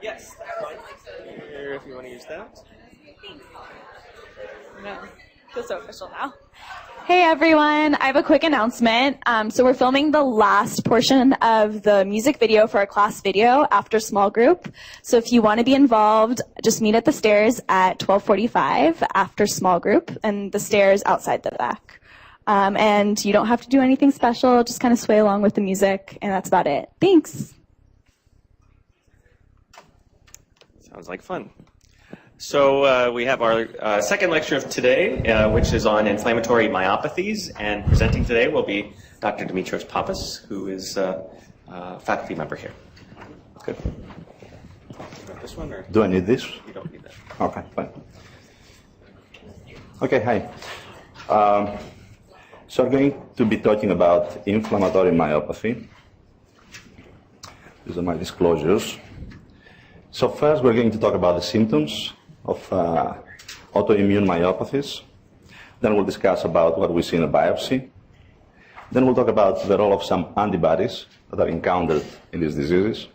Yes, that's fine. Here, if you want to use that. No, feels so official now. Hey everyone, I have a quick announcement. So we're filming the last portion of the music video for our class video after small group. So if you want to be involved, just meet at the stairs at 12:45 after small group, and the stairs outside the back. And you don't have to do anything special, just kind of sway along with the music, and that's about it. Thanks. Sounds like fun. So we have our second lecture of today, which is on inflammatory myopathies, and presenting today will be Dr. Δημήτρης Pappas, who is a faculty member here. Good. This one, or do I need this? You don't need that. Okay, fine. Okay, hi. So we're going to be talking about inflammatory myopathy. These are my disclosures. So first we're going to talk about the symptoms of autoimmune myopathies. Then we'll discuss about what we see in a biopsy. Then we'll talk about the role of some antibodies that are encountered in these diseases.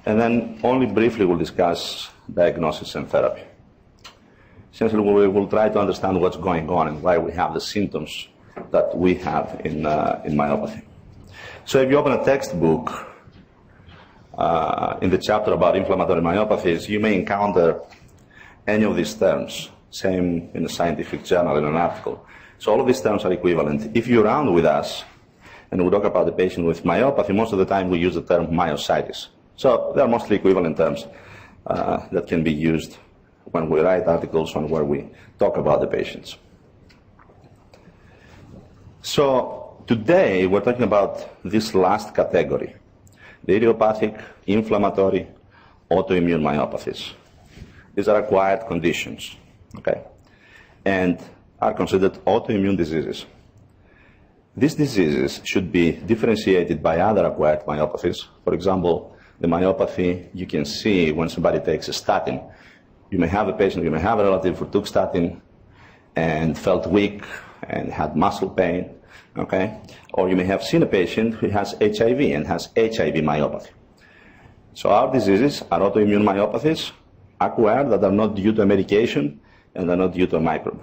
And then only briefly we'll discuss diagnosis and therapy. Essentially, we will try to understand what's going on and why we have the symptoms that we have in myopathy. So if you open a textbook, in the chapter about inflammatory myopathies, you may encounter any of these terms, same in a scientific journal, in an article. So all of these terms are equivalent. If you're around with us and we talk about the patient with myopathy, most of the time we use the term myositis. So they are mostly equivalent terms that can be used when we write articles on where we talk about the patients. So today we're talking about this last category, the idiopathic, inflammatory, autoimmune myopathies. These are acquired conditions, okay, and are considered autoimmune diseases. These diseases should be differentiated by other acquired myopathies. For example, the myopathy you can see when somebody takes a statin. You may have a patient, you may have a relative who took statin and felt weak and had muscle pain, okay? Or you may have seen a patient who has HIV and has HIV myopathy. So our diseases are autoimmune myopathies, acquired, that are not due to a medication and are not due to a microbe.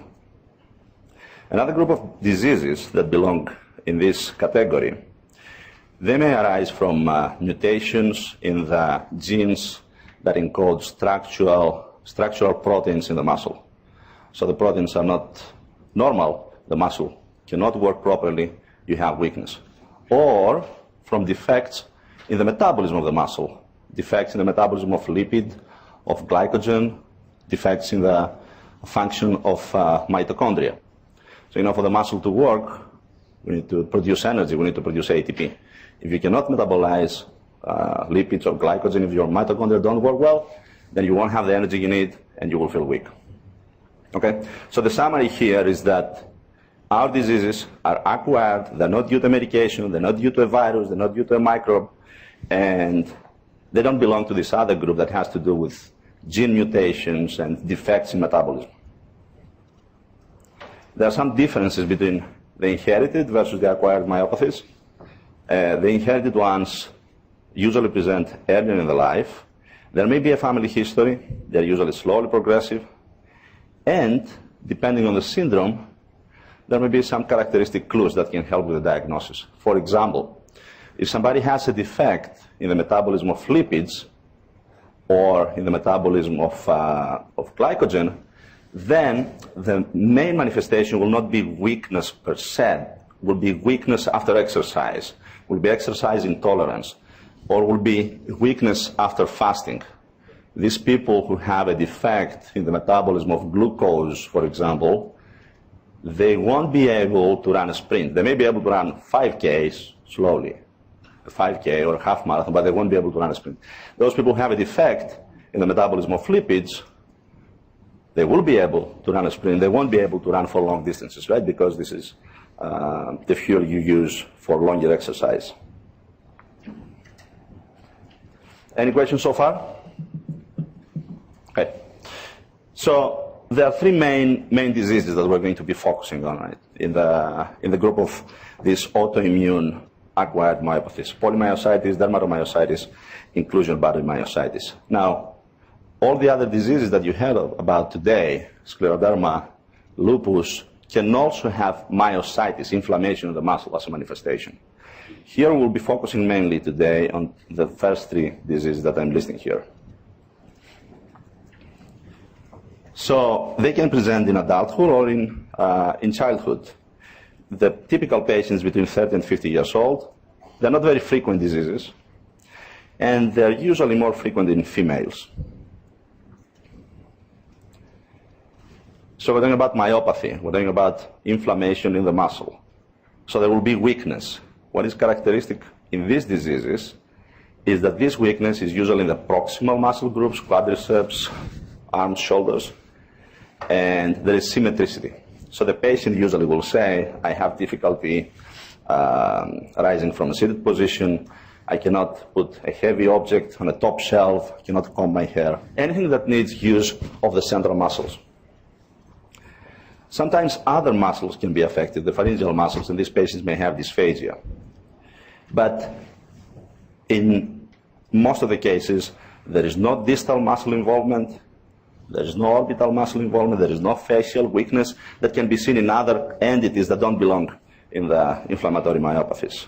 Another group of diseases that belong in this category, they may arise from mutations in the genes that encode structural proteins in the muscle. So the proteins are not normal, the muscle cannot work properly, you have weakness. Or from defects in the metabolism of the muscle, defects in the metabolism of lipid, of glycogen, defects in the function of mitochondria. So, for the muscle to work, we need to produce energy, we need to produce ATP. If you cannot metabolize lipids or glycogen, if your mitochondria don't work well, then you won't have the energy you need and you will feel weak. Okay? So the summary here is that our diseases are acquired, they're not due to medication, they're not due to a virus, they're not due to a microbe, and they don't belong to this other group that has to do with gene mutations and defects in metabolism. There are some differences between the inherited versus the acquired myopathies. The inherited ones usually present earlier in the life. There may be a family history. They're usually slowly progressive. And depending on the syndrome, there may be some characteristic clues that can help with the diagnosis. For example, if somebody has a defect in the metabolism of lipids or in the metabolism of glycogen, then the main manifestation will not be weakness per se, will be weakness after exercise, will be exercise intolerance, or will be weakness after fasting. These people who have a defect in the metabolism of glucose, for example, they won't be able to run a sprint. They may be able to run 5Ks slowly, a 5K or a half marathon, but they won't be able to run a sprint. Those people who have a defect in the metabolism of lipids, they will be able to run a sprint. They won't be able to run for long distances, right? Because this is the fuel you use for longer exercise. Any questions so far? Okay. So there are three main diseases that we're going to be focusing on, right? In the group of these autoimmune acquired myopathies: polymyositis, dermatomyositis, inclusion-bounded myositis. Now, all the other diseases that you heard about today, scleroderma, lupus, can also have myositis, inflammation of the muscle as a manifestation. Here we'll be focusing mainly today on the first three diseases that I'm listing here. So they can present in adulthood or in childhood. The typical patients between 30 and 50 years old, they're not very frequent diseases, and they're usually more frequent in females. So we're talking about myopathy, we're talking about inflammation in the muscle. So there will be weakness. What is characteristic in these diseases is that this weakness is usually in the proximal muscle groups, quadriceps, arms, shoulders, and there is symmetricity. So the patient usually will say, I have difficulty rising from a seated position, I cannot put a heavy object on a top shelf, I cannot comb my hair, anything that needs use of the central muscles. Sometimes other muscles can be affected, the pharyngeal muscles, and these patients may have dysphagia. But in most of the cases, there is no distal muscle involvement, there is no orbital muscle involvement, there is no facial weakness that can be seen in other entities that don't belong in the inflammatory myopathies.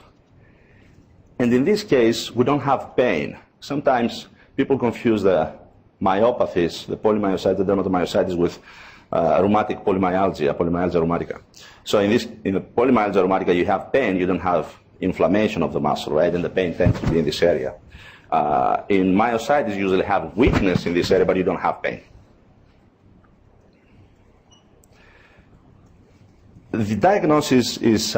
And in this case, we don't have pain. Sometimes people confuse the myopathies, the polymyositis, the dermatomyositis, with rheumatic polymyalgia, polymyalgia rheumatica. So in the polymyalgia rheumatica, you have pain, you don't have inflammation of the muscle, right? And the pain tends to be in this area. In myositis, you usually have weakness in this area, but you don't have pain. The diagnosis is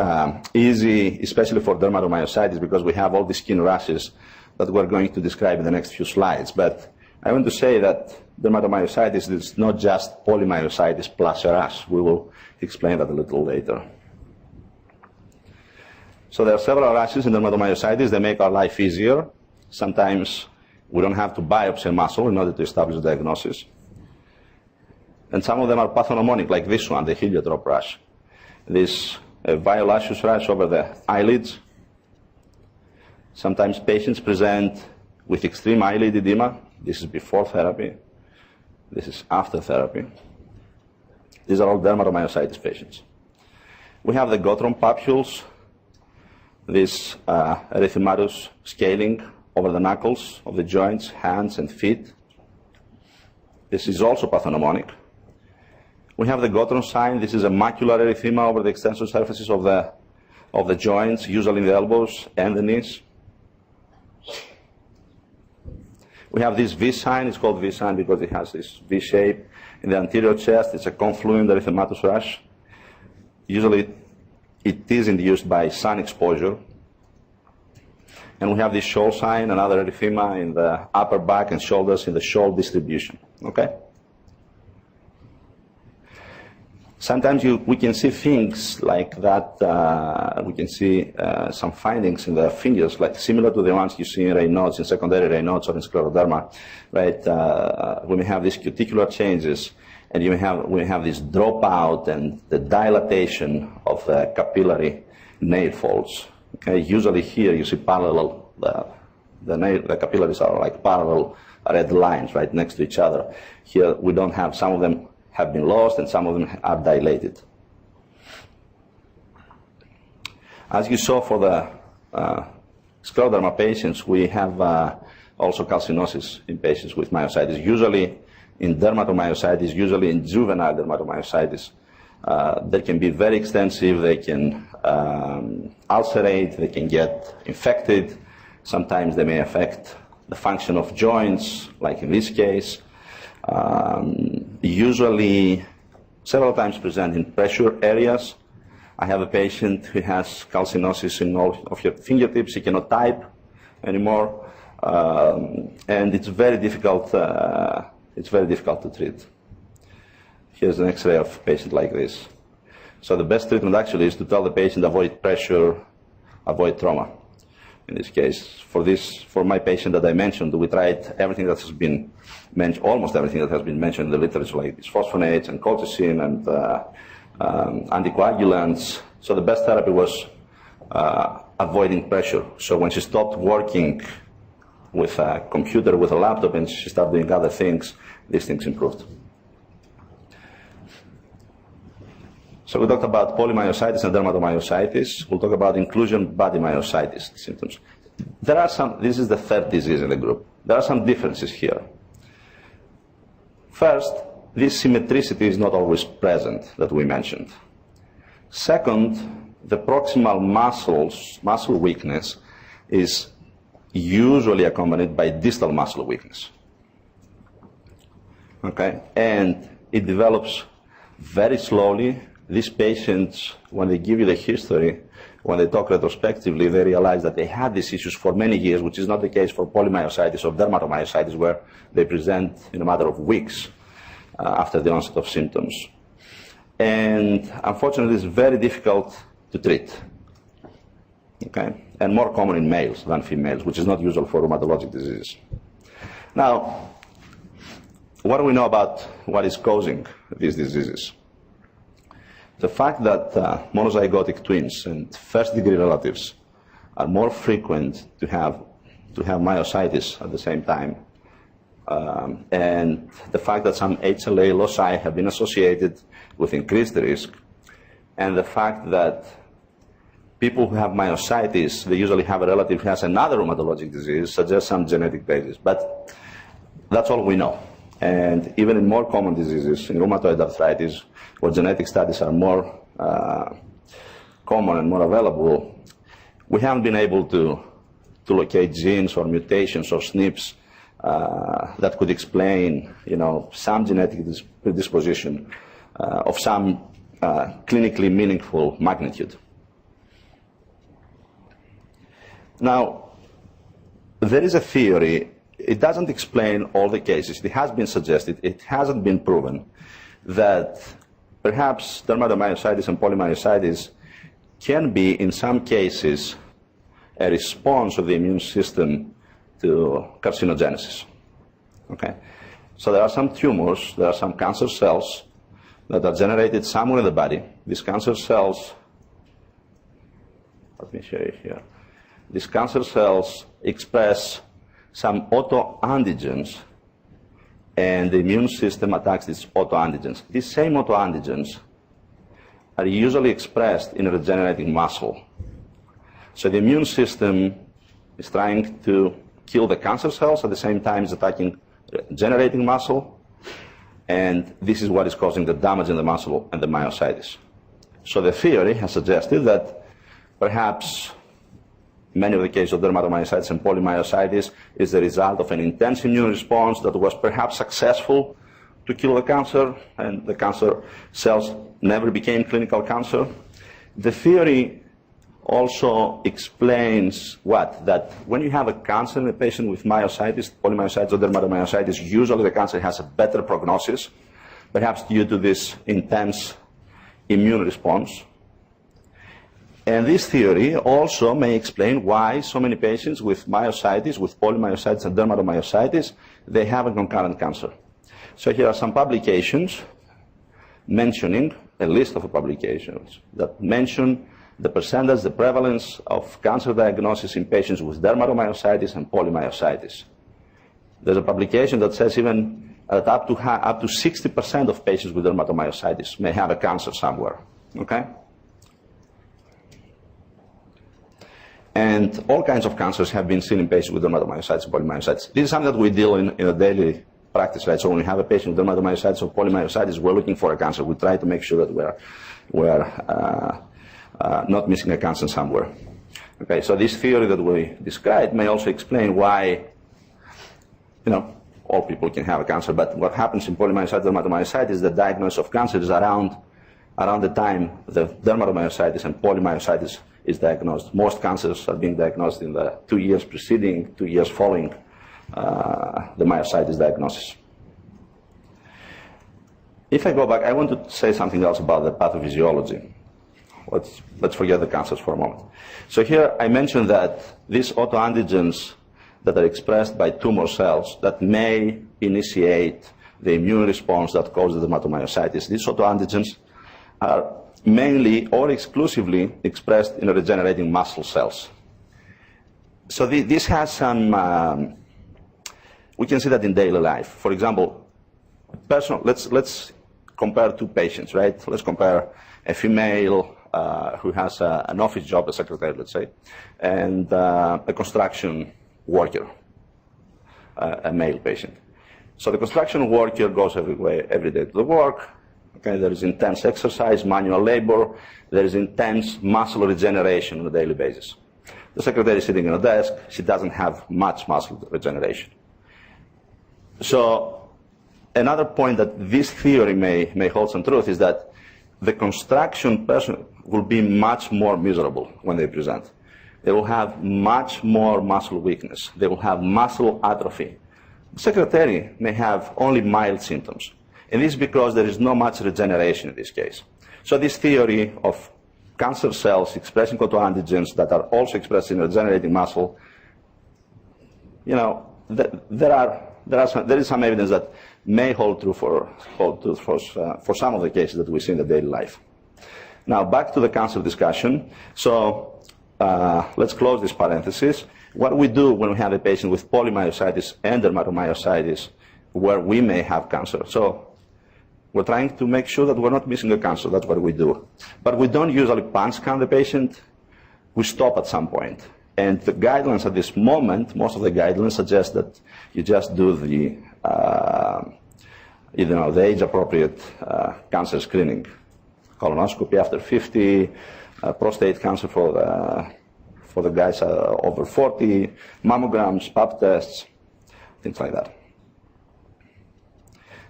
easy, especially for dermatomyositis, because we have all the skin rashes that we're going to describe in the next few slides. But I want to say that dermatomyositis is not just polymyositis plus a rash. We will explain that a little later. So there are several rashes in dermatomyositis. They make our life easier. Sometimes we don't have to biopsy a muscle in order to establish the diagnosis. And some of them are pathognomonic, like this one, the heliotrope rash. This violaceous rash over the eyelids. Sometimes patients present with extreme eyelid edema. This is before therapy. This is after therapy. These are all dermatomyositis patients. We have the Gottron papules, this erythematous scaling over the knuckles of the joints, hands and feet. This is also pathognomonic. We have the Gottron sign. This is a macular erythema over the extensor surfaces of the joints, usually in the elbows and the knees. We have this V sign. It's called V sign because it has this V shape in the anterior chest. It's a confluent erythematous rash. Usually it is induced by sun exposure. And we have this shoal sign, another erythema in the upper back and shoulders in the shoal distribution. Okay? Sometimes we can see things like that. We can see some findings in the fingers, like similar to the ones you see in Raynaud's, in secondary Raynaud's or in scleroderma, right? We may have these cuticular changes, and we have this dropout and the dilatation of the capillary nail folds. Okay, usually here you see parallel. The capillaries are like parallel red lines right next to each other. Here we don't have. Some of them have been lost and some of them are dilated. As you saw for the scleroderma patients, we have also calcinosis in patients with myositis, usually in dermatomyositis, usually in juvenile dermatomyositis. They can be very extensive, they can ulcerate, they can get infected. Sometimes they may affect the function of joints, like in this case. Usually, several times present in pressure areas. I have a patient who has calcinosis in all of your fingertips. He cannot type anymore, and it's very difficult. It's very difficult to treat. Here's an X-ray of a patient like this. So the best treatment actually is to tell the patient avoid pressure, avoid trauma. In this case, for my patient that I mentioned, we tried everything that has been mentioned, almost everything that has been mentioned in the literature, like bisphosphonates and colchicine and anticoagulants. So the best therapy was avoiding pressure. So when she stopped working with a computer, with a laptop, and she started doing other things, these things improved. So we talked about polymyositis and dermatomyositis. We'll talk about inclusion body myositis symptoms. There are some, this is the third disease in the group. There are some differences here. First, this symmetricity is not always present that we mentioned. Second, the proximal muscle weakness is usually accompanied by distal muscle weakness. Okay? And it develops very slowly. These patients, when they give you the history, when they talk retrospectively, they realize that they had these issues for many years, which is not the case for polymyositis or dermatomyositis, where they present in a matter of weeks after the onset of symptoms. And unfortunately, it's very difficult to treat. Okay? And more common in males than females, which is not usual for rheumatologic diseases. Now, what do we know about what is causing these diseases? The fact that monozygotic twins and first-degree relatives are more frequent to have myositis at the same time, and the fact that some HLA loci have been associated with increased risk, and the fact that people who have myositis, they usually have a relative who has another rheumatologic disease, suggests some genetic basis. But that's all we know. And even in more common diseases, in rheumatoid arthritis, where genetic studies are more common and more available, we haven't been able to locate genes or mutations or SNPs that could explain, some genetic predisposition of some clinically meaningful magnitude. Now, there is a theory. It doesn't explain all the cases. It has been suggested, it hasn't been proven, that perhaps dermatomyositis and polymyositis can be, in some cases, a response of the immune system to carcinogenesis. Okay? So there are some tumors, there are some cancer cells that are generated somewhere in the body. These cancer cells, let me show you here. These cancer cells express some autoantigens, and the immune system attacks these autoantigens. These same autoantigens are usually expressed in regenerating muscle. So the immune system is trying to kill the cancer cells, at the same time it's attacking generating muscle, and this is what is causing the damage in the muscle and the myositis. So the theory has suggested that perhaps many of the cases of dermatomyositis and polymyositis is the result of an intense immune response that was perhaps successful to kill the cancer, and the cancer cells never became clinical cancer. The theory also explains what? That when you have a cancer in a patient with myositis, polymyositis or dermatomyositis, usually the cancer has a better prognosis, perhaps due to this intense immune response. And this theory also may explain why so many patients with myositis, with polymyositis and dermatomyositis, they have a concurrent cancer. So here are some publications mentioning, a list of publications that mention the percentage, the prevalence of cancer diagnosis in patients with dermatomyositis and polymyositis. There's a publication that says even that up to 60% of patients with dermatomyositis may have a cancer somewhere. Okay? And all kinds of cancers have been seen in patients with dermatomyositis and polymyositis. This is something that we deal in a daily practice, right? So when we have a patient with dermatomyositis or polymyositis, we're looking for a cancer. We try to make sure that we're not missing a cancer somewhere. Okay, so this theory that we described may also explain why, all people can have a cancer, but what happens in polymyositis, dermatomyositis, the diagnosis of cancer is around the time the dermatomyositis and polymyositis is diagnosed. Most cancers are being diagnosed in the 2 years preceding, 2 years following the myositis diagnosis. If I go back, I want to say something else about the pathophysiology. Let's forget the cancers for a moment. So here I mentioned that these autoantigens that are expressed by tumor cells that may initiate the immune response that causes dermatomyositis, these autoantigens are mainly or exclusively expressed in regenerating muscle cells. So this has some, we can see that in daily life. For example, let's compare two patients, right? Let's compare a female who has an office job, a secretary, let's say, and a construction worker, a male patient. So the construction worker goes every day to the work. Okay, there is intense exercise, manual labor. There is intense muscle regeneration on a daily basis. The secretary is sitting at a desk. She doesn't have much muscle regeneration. So another point that this theory may hold some truth is that the construction person will be much more miserable when they present. They will have much more muscle weakness. They will have muscle atrophy. The secretary may have only mild symptoms. And this is because there is not much regeneration in this case. So this theory of cancer cells expressing autoantigens that are also expressed in regenerating muscle, you know, there is some evidence that may hold true for some of the cases that we see in the daily life. Now back to the cancer discussion. So let's close this parenthesis. What we do when we have a patient with polymyositis and dermatomyositis where we may have cancer. So we're trying to make sure that we're not missing a cancer. That's what we do. But we don't usually punch scan the patient. We stop at some point. And the guidelines at this moment, most of the guidelines suggest that you just do the age-appropriate cancer screening. Colonoscopy after 50, prostate cancer for the guys over 40, mammograms, pap tests, things like that.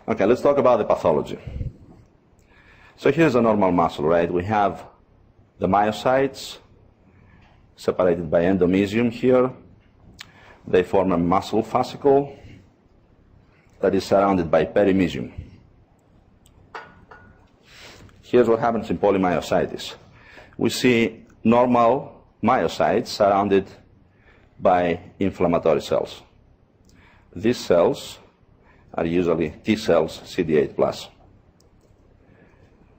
Okay, let's talk about the pathology. So here's a normal muscle, right? We have the myocytes separated by endomysium here. They form a muscle fascicle that is surrounded by perimysium. Here's what happens in polymyositis. We see normal myocytes surrounded by inflammatory cells. These cells are usually T cells, CD8+.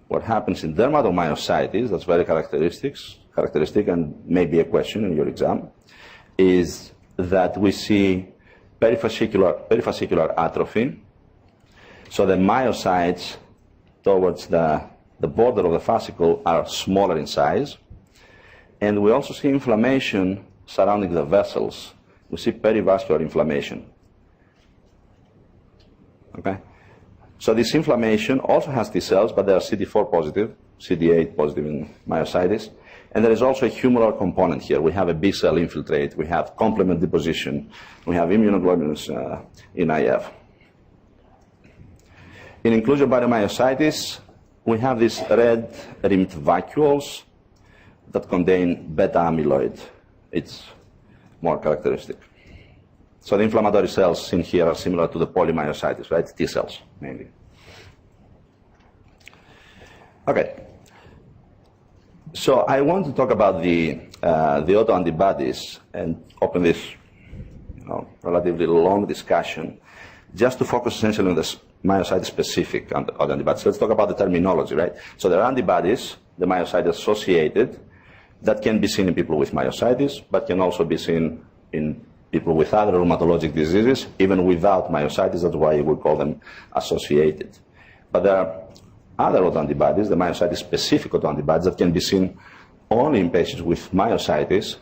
What happens in dermatomyositis, that's very characteristic and maybe a question in your exam, is that we see perifascicular atrophy. So the myocytes towards the border of the fascicle are smaller in size. And we also see inflammation surrounding the vessels. We see perivascular inflammation. Okay? So this inflammation also has T cells, but they are CD4 positive, CD8 positive in myositis. And there is also a humoral component here. We have a B cell infiltrate, we have complement deposition, we have immunoglobulins in IF. In inclusion myositis, we have these red rimmed vacuoles that contain beta amyloid. It's more characteristic. So the inflammatory cells seen here are similar to the polymyositis, right? T cells, mainly. Okay. So I want to talk about the autoantibodies and open this relatively long discussion just to focus essentially on the myositis-specific autoantibodies. Let's talk about the terminology, right? So there are antibodies, the myositis-associated, that can be seen in people with myositis, but can also be seen in people with other rheumatologic diseases, even without myositis. That's why we call them associated. But there are other autoantibodies, the myositis-specific autoantibodies, that can be seen only in patients with myositis.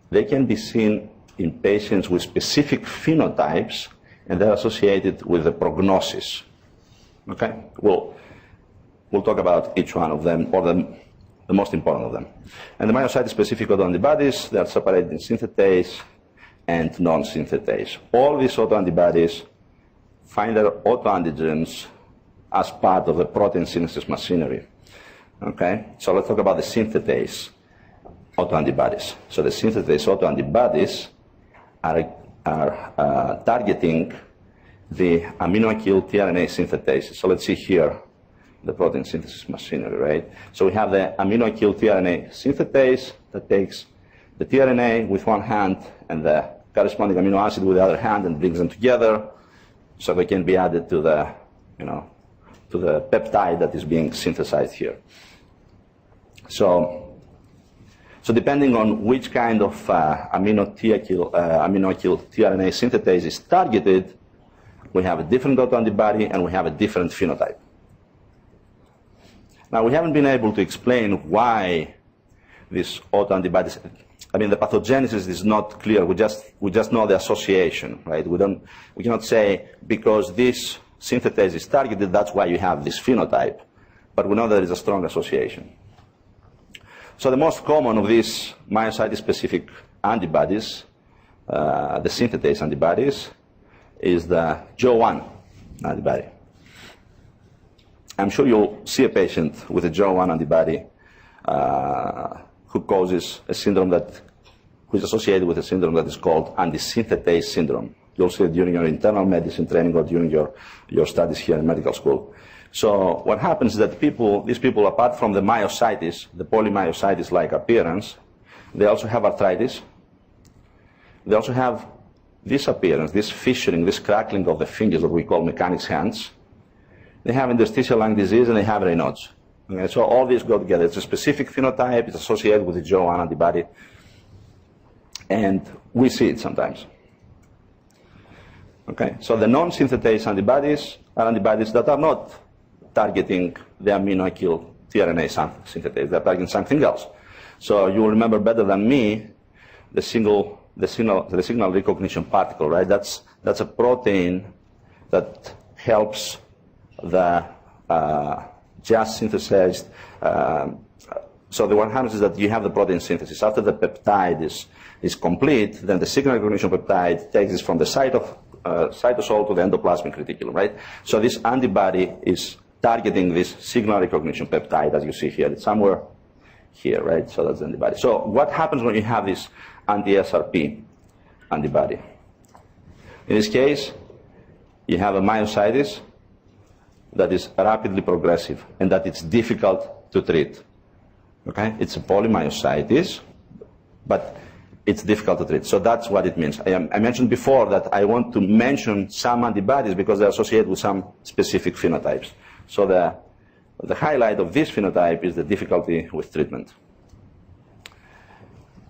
They can be seen in patients with specific phenotypes, and they're associated with the prognosis. Okay? We'll talk about each one of them, or the most important of them. And the myositis-specific autoantibodies, they are separated in synthetase and non-synthetase. All these autoantibodies find their autoantigens as part of the protein synthesis machinery. Okay? So let's talk about the synthetase autoantibodies. So the synthetase autoantibodies are targeting the aminoacyl tRNA synthetase. So let's see here the protein synthesis machinery, right? So we have the aminoacyl tRNA synthetase that takes the tRNA with one hand and the corresponding amino acid with the other hand and brings them together so they can be added to the, to the peptide that is being synthesized here. So So depending on which kind of amino kill tRNA synthetase is targeted, we have a different autoantibody and we have a different phenotype. Now, we haven't been able to explain why these autoantibodies, the pathogenesis is not clear. We just know the association, right? We cannot say because this synthetase is targeted, that's why you have this phenotype. But we know there is a strong association. So the most common of these myocyte-specific antibodies, the synthetase antibodies, is the JO1 antibody. I'm sure you'll see a patient with a JO1 antibody who causes a syndrome who is associated with a syndrome that is called antisynthetase syndrome. You'll see it during your internal medicine training or during your studies here in medical school. So what happens is that these people, apart from the myositis, the polymyositis-like appearance, they also have arthritis. They also have this appearance, this fissuring, this crackling of the fingers that we call mechanic's hands. They have interstitial lung disease and they have Raynaud's. Okay, so all these go together. It's a specific phenotype. It's associated with the JO1 antibody. And we see it sometimes. Okay, so the non-synthetase antibodies are antibodies that are not targeting the amino kill tRNA synthetase. They're targeting something else. So you will remember better than me the signal recognition particle, right? That's a protein that helps the just synthesized. So what happens is that you have the protein synthesis. After the peptide is complete, then the signal recognition peptide takes it from the cytosol to the endoplasmic reticulum, right? So this antibody is targeting this signal recognition peptide, as you see here. It's somewhere here, right? So that's the antibody. So what happens when you have this anti-SRP antibody? In this case, you have a myositis that is rapidly progressive and that it's difficult to treat. Okay? It's a polymyositis, but it's difficult to treat. So that's what it means. I mentioned before that I want to mention some antibodies because they're associated with some specific phenotypes. So the highlight of this phenotype is the difficulty with treatment.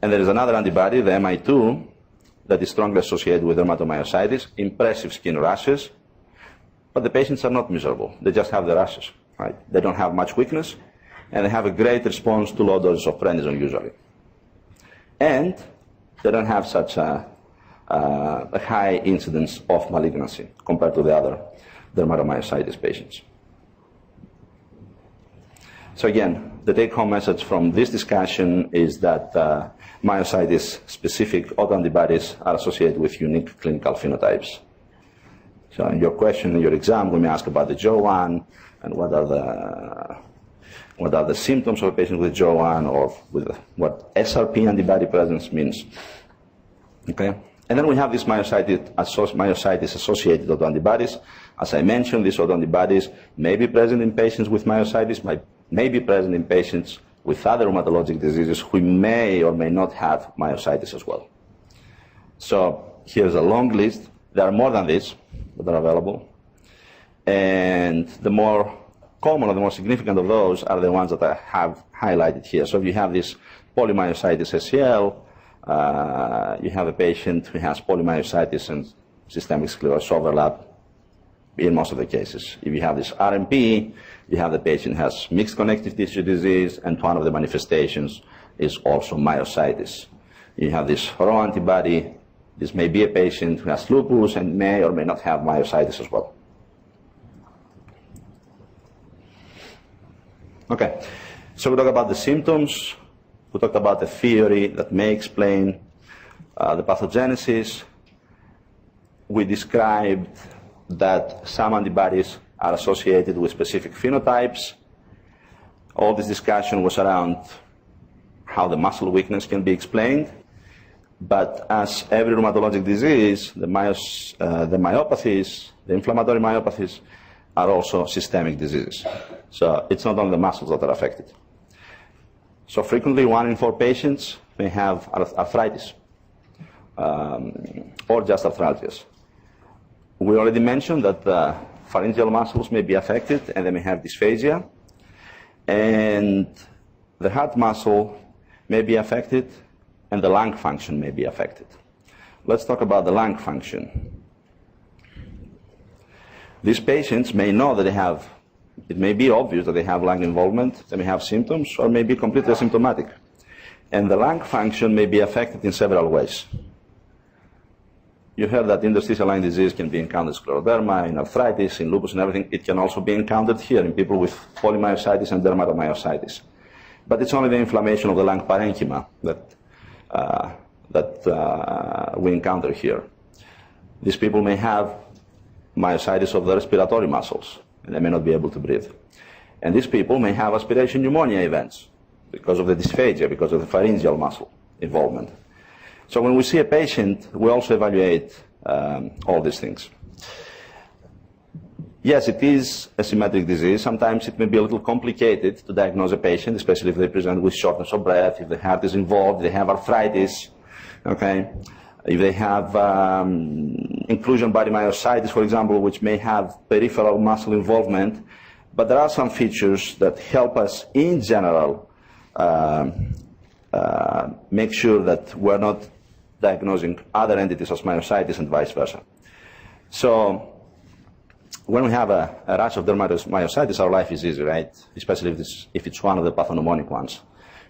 And there is another antibody, the MI2, that is strongly associated with dermatomyositis, impressive skin rashes, but the patients are not miserable. They just have the rashes, right? They don't have much weakness, and they have a great response to low doses of prednisone usually. And they don't have such a high incidence of malignancy compared to the other dermatomyositis patients. So again, the take-home message from this discussion is that myositis-specific autoantibodies are associated with unique clinical phenotypes. So in your question, in your exam, we may ask about the JO1 and what are the symptoms of a patient with JO1 or with what SRP antibody presence means. Okay? And then we have these myositis-associated autoantibodies. As I mentioned, these autoantibodies may be present in patients with myositis, may be present in patients with other rheumatologic diseases who may or may not have myositis as well. So here's a long list. There are more than this that are available. And the more common or the more significant of those are the ones that I have highlighted here. So if you have this polymyositis SCL, you have a patient who has polymyositis and systemic sclerosis overlap in most of the cases. If you have this RMP, you have the patient has mixed connective tissue disease, and one of the manifestations is also myositis. You have this Rho antibody. This may be a patient who has lupus and may or may not have myositis as well. Okay, so we talked about the symptoms. We talked about the theory that may explain the pathogenesis. We described that some antibodies are associated with specific phenotypes. All this discussion was around how the muscle weakness can be explained. But as every rheumatologic disease, the myopathies, the inflammatory myopathies, are also systemic diseases. So it's not only the muscles that are affected. So frequently, 1 in 4 patients may have arthritis or just arthralgias. We already mentioned that the pharyngeal muscles may be affected and they may have dysphagia. And the heart muscle may be affected, and the lung function may be affected. Let's talk about the lung function. These patients may know that they have, it may be obvious that they have lung involvement, they may have symptoms, or may be completely asymptomatic. And the lung function may be affected in several ways. You heard that interstitial lung disease can be encountered in scleroderma, in arthritis, in lupus and everything. It can also be encountered here in people with polymyositis and dermatomyositis. But it's only the inflammation of the lung parenchyma that we encounter here. These people may have myositis of the respiratory muscles, and they may not be able to breathe. And these people may have aspiration pneumonia events because of the dysphagia, because of the pharyngeal muscle involvement. So when we see a patient, we also evaluate all these things. Yes, it is a symmetric disease. Sometimes it may be a little complicated to diagnose a patient, especially if they present with shortness of breath, if the heart is involved, if they have arthritis, okay? If they have inclusion body myositis, for example, which may have peripheral muscle involvement. But there are some features that help us, in general, make sure that we're not diagnosing other entities as myositis and vice versa. So when we have a rash of dermatomyositis, our life is easy, right? Especially if it's one of the pathognomonic ones.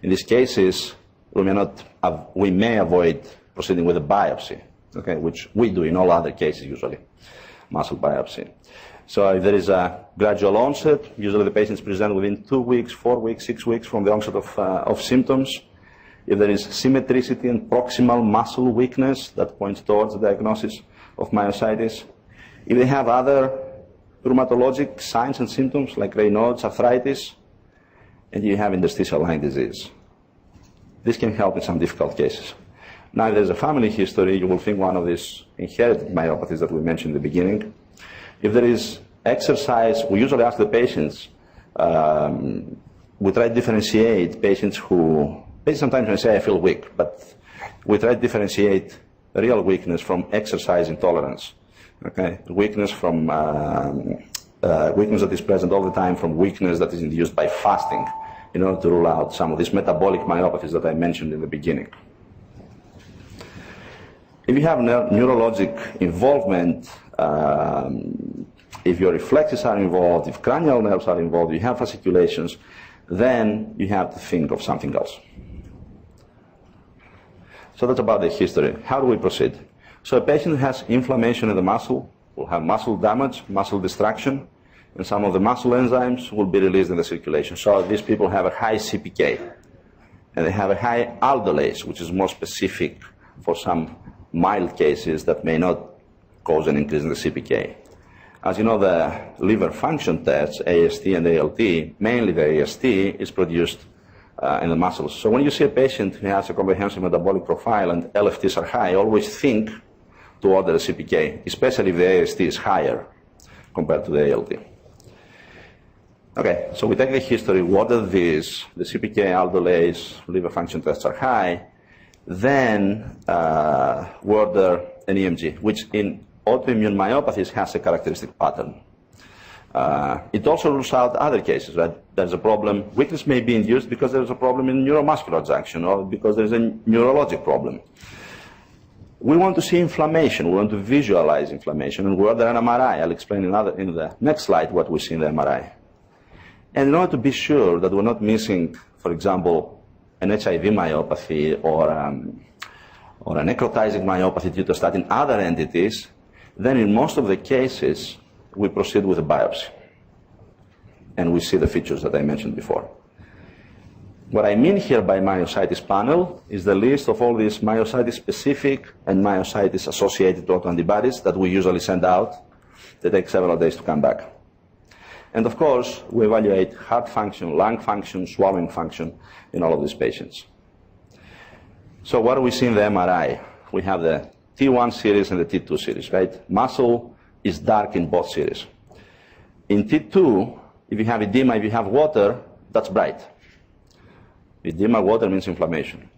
In these cases, we may avoid proceeding with a biopsy, okay, which we do in all other cases usually, muscle biopsy. So if there is a gradual onset, usually the patients present within 2 weeks, 4 weeks, 6 weeks from the onset of symptoms. If there is symmetricity and proximal muscle weakness, that points towards the diagnosis of myositis. If they have other rheumatologic signs and symptoms like Raynaud's, arthritis, and you have interstitial lung disease. This can help in some difficult cases. Now, if there's a family history, you will think one of these inherited myopathies that we mentioned in the beginning. If there is exercise, we usually ask the patients, we try to differentiate patients sometimes may say, I feel weak, but we try to differentiate real weakness from exercise intolerance. Okay? Weakness from weakness that is present all the time from weakness that is induced by fasting in order to rule out some of these metabolic myopathies that I mentioned in the beginning. If you have neurologic involvement, if your reflexes are involved, if cranial nerves are involved, you have fasciculations, then you have to think of something else. So that's about the history. How do we proceed? So a patient who has inflammation in the muscle will have muscle damage, muscle distraction, and some of the muscle enzymes will be released in the circulation. So these people have a high CPK, and they have a high aldolase, which is more specific for some mild cases that may not cause an increase in the CPK. As you know, the liver function tests, AST and ALT, mainly the AST, is produced in the muscles. So when you see a patient who has a comprehensive metabolic profile and LFTs are high, always think to order a CPK, especially if the AST is higher compared to the ALT. Okay, so we take the history, what are these? The CPK, aldolase, liver function tests are high. Then we order an EMG, which in autoimmune myopathies has a characteristic pattern. It also rules out other cases, right? There's a problem, weakness may be induced because there's a problem in neuromuscular junction or because there's a neurologic problem. We want to see inflammation, we want to visualize inflammation, and we order an MRI. I'll explain in the next slide what we see in the MRI. And in order to be sure that we're not missing, for example, an HIV myopathy or a necrotizing myopathy due to statin other entities, then in most of the cases, we proceed with a biopsy. And we see the features that I mentioned before. What I mean here by myositis panel is the list of all these myositis-specific and myositis-associated autoantibodies that we usually send out. They take several days to come back. And of course, we evaluate heart function, lung function, swallowing function in all of these patients. So what do we see in the MRI? We have the T1 series and the T2 series, right? Muscle is dark in both series. In T2, if you have edema, if you have water, that's bright. Edema, water means inflammation.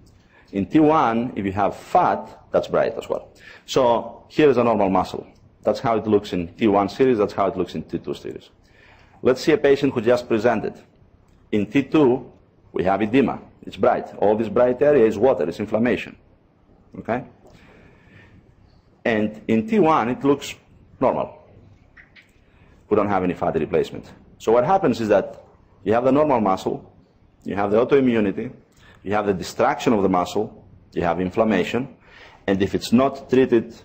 In T1, if you have fat, that's bright as well. So here is a normal muscle. That's how it looks in T1 series, that's how it looks in T2 series. Let's see a patient who just presented. In T2, we have edema. It's bright. All this bright area is water, it's inflammation. Okay? And in T1, it looks normal. We don't have any fatty replacement. So what happens is that you have the normal muscle, you have the autoimmunity, you have the distraction of the muscle, you have inflammation, and if it's not treated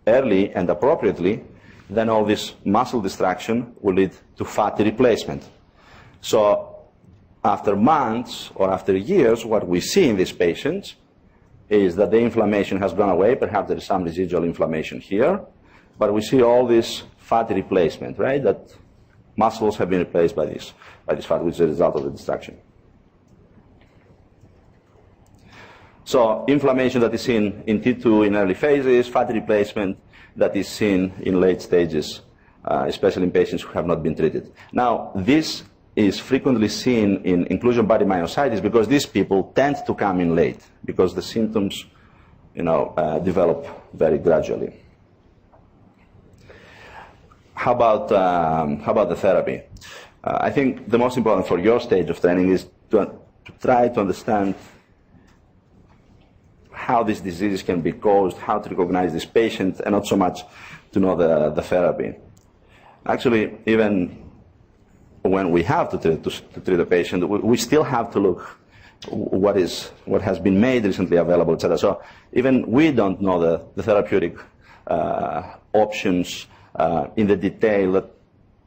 early and appropriately, then all this muscle distraction will lead to fatty replacement. So after months or after years, what we see in these patients is that the inflammation has gone away. Perhaps there is some residual inflammation here, but we see all this fatty replacement, right? That muscles have been replaced by this fat, which is a result of the distraction. So inflammation that is seen in T2 in early phases, fatty replacement that is seen in late stages, especially in patients who have not been treated. Now, this is frequently seen in inclusion body myositis because these people tend to come in late because the symptoms, develop very gradually. How about the therapy? I think the most important for your stage of training is to try to understand how these diseases can be caused, how to recognize this patient, and not so much to know the therapy. Actually, even when we have to treat a patient, we still have to look what has been made recently available, etc. So even we don't know the therapeutic options in the detail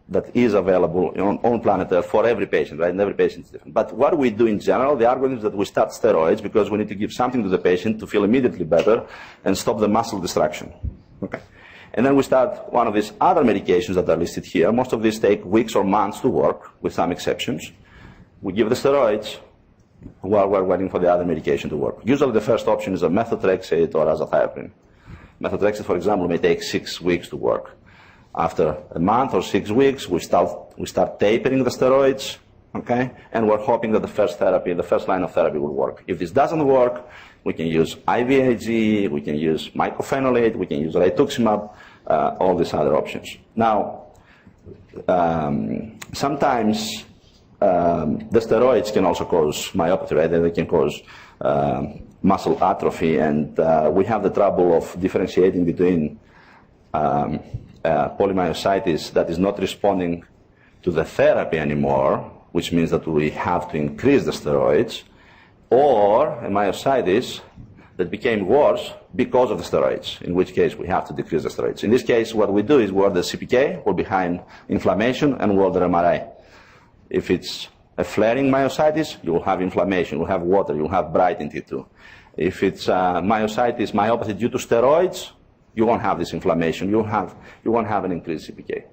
that is available on planet Earth for every patient, right? And every patient is different. But what we do in general, the algorithm is that we start steroids because we need to give something to the patient to feel immediately better and stop the muscle distraction. Okay. And then we start one of these other medications that are listed here. Most of these take weeks or months to work, with some exceptions. We give the steroids while we're waiting for the other medication to work. Usually the first option is a methotrexate or azathioprine. Methotrexate, for example, may take 6 weeks to work. After a month or 6 weeks, we start tapering the steroids, okay? And we're hoping that the first line of therapy will work. If this doesn't work, we can use IVIG, we can use mycophenolate, we can use rituximab, all these other options. Now, sometimes the steroids can also cause myopathy, right? They can cause muscle atrophy, and we have the trouble of differentiating between polymyositis that is not responding to the therapy anymore, which means that we have to increase the steroids, or a myositis that became worse because of the steroids, in which case we have to decrease the steroids. In this case, what we do is we order CPK, we're behind inflammation, and we order MRI. If it's a flaring myositis, you will have inflammation, you'll have water, you'll have bright in T2. If it's myositis, myopathy due to steroids, you won't have this inflammation, you won't have an increased CPK.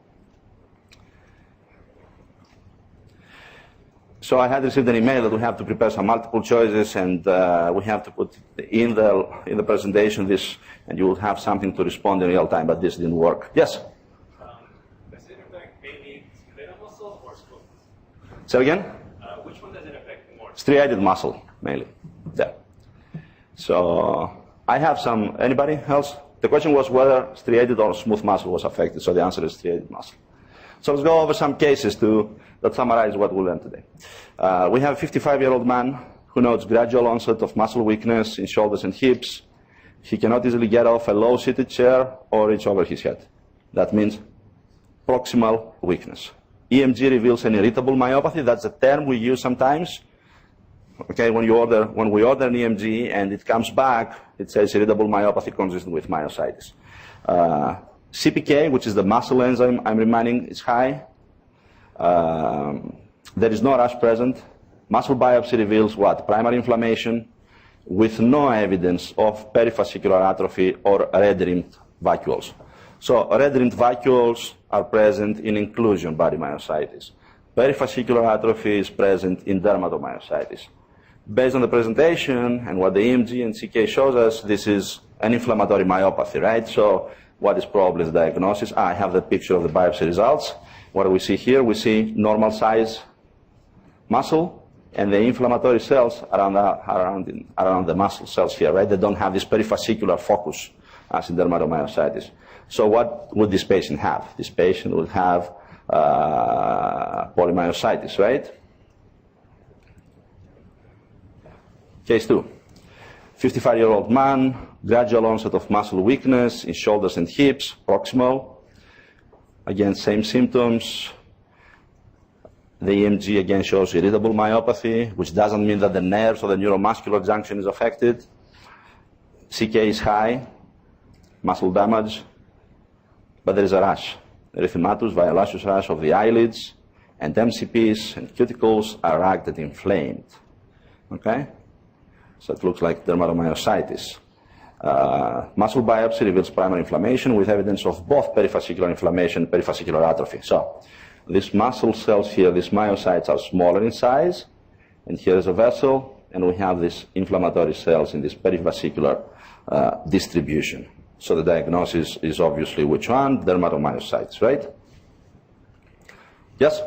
So I had received an email that we have to prepare some multiple choices, and we have to put in the presentation this, and you will have something to respond in real time, but this didn't work. Yes? Does it affect mainly skeletal muscle or skeletal? Say again? Which one does it affect more? Striated muscle, mainly. Yeah. So I have some, anybody else? The question was whether striated or smooth muscle was affected, so the answer is striated muscle. So let's go over some cases that summarize what we learned today. We have a 55-year-old man who notes gradual onset of muscle weakness in shoulders and hips. He cannot easily get off a low-seated chair or reach over his head. That means proximal weakness. EMG reveals an irritable myopathy. That's a term we use sometimes. Okay, when we order an EMG and it comes back, it says irritable myopathy consistent with myositis. CPK, which is the muscle enzyme I'm reminding, is high. There is no rash present. Muscle biopsy reveals what? Primary inflammation with no evidence of perifascicular atrophy or red-rimmed vacuoles. So red-rimmed vacuoles are present in inclusion body myositis. Perifascicular atrophy is present in dermatomyositis. Based on the presentation and what the EMG and CK shows us, this is an inflammatory myopathy, right? So what is probably the diagnosis? I have the picture of the biopsy results. What do we see here? We see normal size muscle, and the inflammatory cells around the muscle cells here, right? They don't have this perifascicular focus as in dermatomyositis. So what would this patient have? This patient would have polymyositis, right? Case 2. 55-year-old man, gradual onset of muscle weakness in shoulders and hips, proximal. Again, same symptoms. The EMG again shows irritable myopathy, which doesn't mean that the nerves or the neuromuscular junction is affected. CK is high, muscle damage, but there is a rash. Erythematous, violaceous rash of the eyelids, and MCPs and cuticles are ragged and inflamed. Okay? So it looks like dermatomyositis. Muscle biopsy reveals primary inflammation with evidence of both perifascicular inflammation and perifascicular atrophy. So these muscle cells here, these myocytes, are smaller in size, and here is a vessel, and we have these inflammatory cells in this perivascular distribution. So the diagnosis is obviously which one? Dermatomyositis, right? Yes?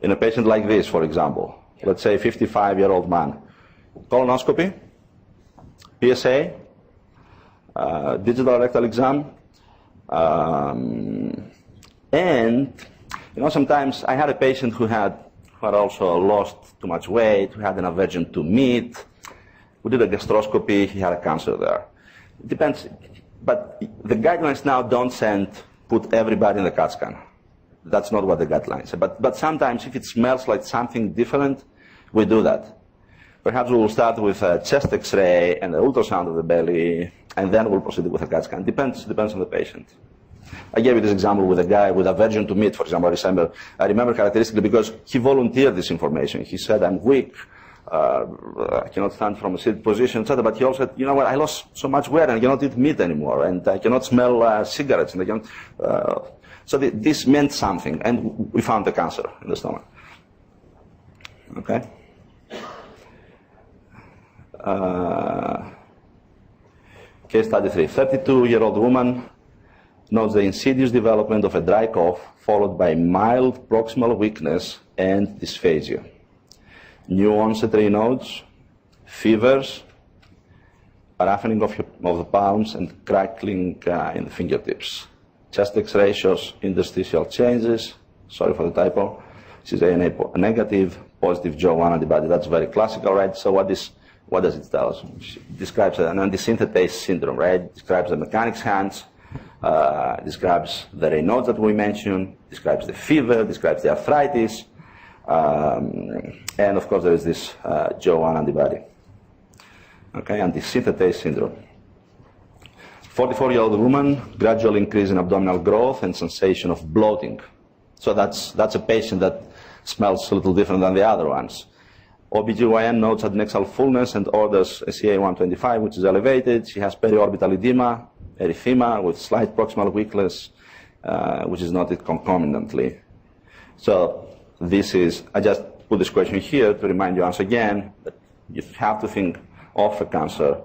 In a patient like this, for example, let's say 55-year-old man, colonoscopy, PSA, digital rectal exam, and sometimes I had a patient who had also lost too much weight, who had an aversion to meat. We did a gastroscopy, he had a cancer there. It depends, but the guidelines now don't put everybody in the CAT scan. That's not what the guidelines say. But sometimes if it smells like something different, we do that. Perhaps we will start with a chest X-ray and an ultrasound of the belly, and then we'll proceed with a CAT scan. Depends on the patient. I gave you this example with a guy with aversion to meat, for example. I remember characteristically because he volunteered this information. He said, I'm weak, I cannot stand from a seated position, etc. But he also said, you know what, I lost so much weight and I cannot eat meat anymore, and I cannot smell cigarettes. And I cannot, so this meant something, and we found the cancer in the stomach. Okay? Case study 3. 32-year-old woman notes the insidious development of a dry cough followed by mild proximal weakness and dysphagia. New onset Raynaud's, fevers, roughening of the palms, and crackling in the fingertips. Chest X-ray shows interstitial changes. Sorry for the typo. This is A negative, positive Joe1 antibody. That's very classical, right? So what does it tell us? It describes an antisynthetase syndrome, right? It describes the mechanic's hands, describes the Raynaud's that we mentioned, describes the fever, describes the arthritis, and of course there is this Joe1 antibody. Okay, antisynthetase syndrome. 44-year-old woman, gradual increase in abdominal growth and sensation of bloating. So that's a patient that smells a little different than the other ones. OBGYN notes adnexal fullness and orders SCA125, which is elevated. She has periorbital edema, erythema with slight proximal weakness, which is noted concomitantly. So this is, I just put this question here to remind you once again that you have to think of a cancer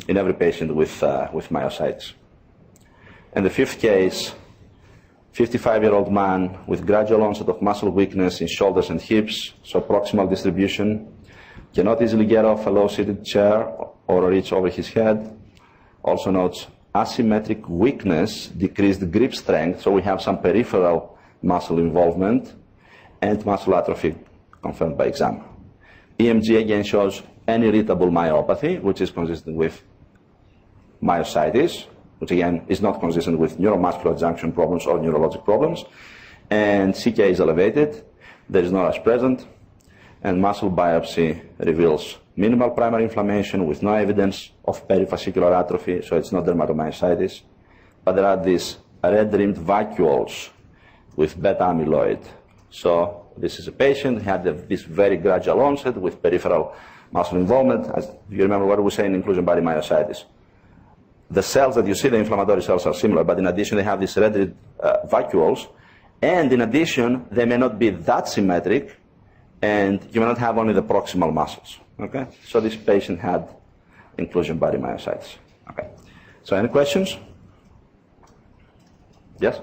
in every patient with myositis. And the fifth case, 55-year-old man with gradual onset of muscle weakness in shoulders and hips, so proximal distribution, cannot easily get off a low-seated chair or reach over his head. Also notes asymmetric weakness, decreased grip strength, so we have some peripheral muscle involvement, and muscle atrophy confirmed by exam. EMG again shows an irritable myopathy, which is consistent with myositis, which again is not consistent with neuromuscular junction problems or neurologic problems. And CK is elevated, there is no rash present, and muscle biopsy reveals minimal primary inflammation with no evidence of perifascicular atrophy, so it's not dermatomyositis. But there are these red-rimmed vacuoles with beta amyloid. So this is a patient who had this very gradual onset with peripheral muscle involvement. As you remember what we were saying, inclusion body myositis. The cells that you see, the inflammatory cells, are similar, but in addition they have these red vacuoles, and in addition they may not be that symmetric, and you may not have only the proximal muscles. Okay, so this patient had inclusion body myositis. Okay, so any questions? Yes?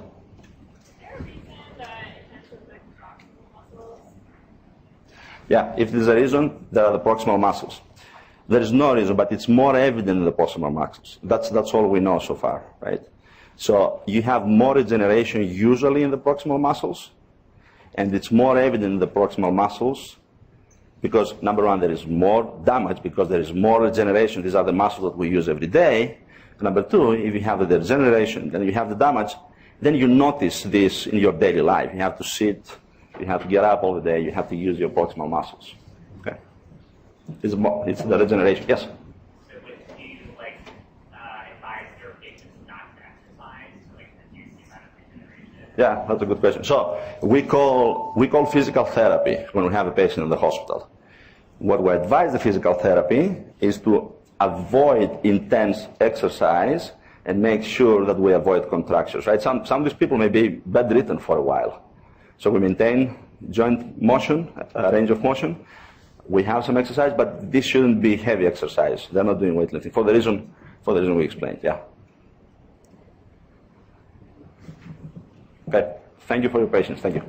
Yeah, if there's a reason, there are the proximal muscles. There is no reason, but it's more evident in the proximal muscles. That's all we know so far, right? So you have more regeneration usually in the proximal muscles, and it's more evident in the proximal muscles because, number one, there is more damage because there is more regeneration. These are the muscles that we use every day. And number two, if you have the degeneration, then you have the damage, then you notice this in your daily life. You have to sit, you have to get up all the day, you have to use your proximal muscles. Okay? It's the regeneration. Yes? So would you advise your patients not to exercise to reduce the amount of regeneration? Yeah, that's a good question. So we call physical therapy when we have a patient in the hospital. What we advise the physical therapy is to avoid intense exercise and make sure that we avoid contractures, right? Some of these people may be bedridden for a while. So we maintain joint motion, range of motion. We have some exercise, but this shouldn't be heavy exercise. They're not doing weightlifting for the reason we explained, yeah. Okay, thank you for your patience, thank you.